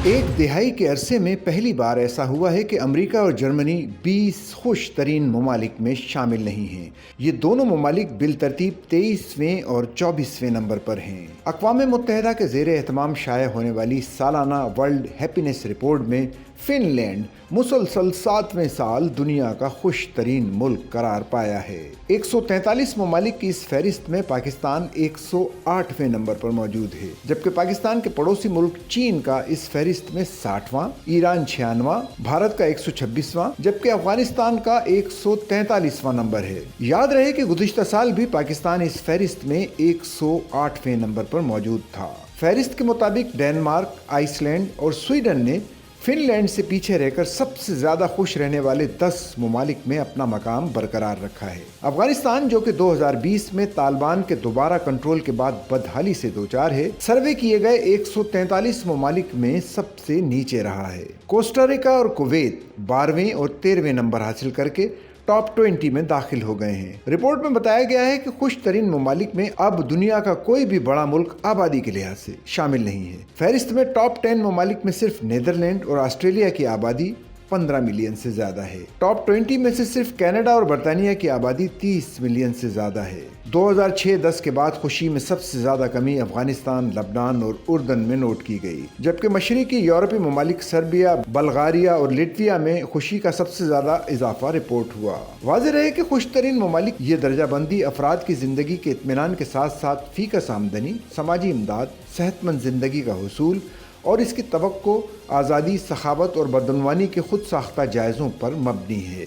ایک دہائی کے عرصے میں پہلی بار ایسا ہوا ہے کہ امریکہ اور جرمنی 20 خوش ترین ممالک میں شامل نہیں ہیں۔ یہ دونوں ممالک بالترتیب 23ویں اور 24ویں نمبر پر ہیں۔ اقوام متحدہ کے زیر اہتمام شائع ہونے والی سالانہ ورلڈ ہیپینس رپورٹ میں فن لینڈ مسلسل 7ویں سال دنیا کا خوش ترین ملک قرار پایا ہے۔ 143 ممالک کی اس فہرست میں پاکستان 108ویں نمبر پر موجود ہے، جبکہ پاکستان کے پڑوسی ملک چین کا اس فہرست میں 60واں، ایران 96واں، بھارت کا 126واں، جبکہ افغانستان کا 143واں نمبر ہے۔ یاد رہے کہ گزشتہ سال بھی پاکستان اس فہرست میں 108ویں نمبر پر موجود تھا۔ فہرست کے مطابق ڈنمارک، آئس لینڈ اور سویڈن نے فن لینڈ سے پیچھے رہ کر سب سے زیادہ خوش رہنے والے 10 ممالک میں اپنا مقام برقرار رکھا ہے۔ افغانستان، جو کہ 2020 میں طالبان کے دوبارہ کنٹرول کے بعد بدحالی سے دوچار ہے، سروے کیے گئے 143 ممالک میں سب سے نیچے رہا ہے۔ کوسٹاریکا اور کویت 12ویں اور 13ویں نمبر حاصل کر کے ٹاپ 20 میں داخل ہو گئے ہیں۔ رپورٹ میں بتایا گیا ہے کہ خوش ترین ممالک میں اب دنیا کا کوئی بھی بڑا ملک آبادی کے لحاظ سے شامل نہیں ہے۔ فہرست میں ٹاپ 10 ممالک میں صرف نیدرلینڈ اور آسٹریلیا کی آبادی 15 ملین سے زیادہ ہے۔ ٹاپ 20 میں سے صرف کینیڈا اور برطانیہ کی آبادی 30 ملین سے زیادہ ہے۔ 2006-10 کے بعد خوشی میں سب سے زیادہ کمی افغانستان، لبنان اور اردن میں نوٹ کی گئی، جبکہ مشرقی یورپی ممالک سربیا، بلغاریہ اور لٹویا میں خوشی کا سب سے زیادہ اضافہ رپورٹ ہوا۔ واضح رہے کہ خوش ترین ممالک یہ درجہ بندی افراد کی زندگی کے اطمینان کے ساتھ ساتھ فی کس آمدنی، سماجی امداد، صحت مند زندگی کا حصول اور اس کی توقع، آزادی، سخاوت اور بدعنوانی کے خود ساختہ جائزوں پر مبنی ہے۔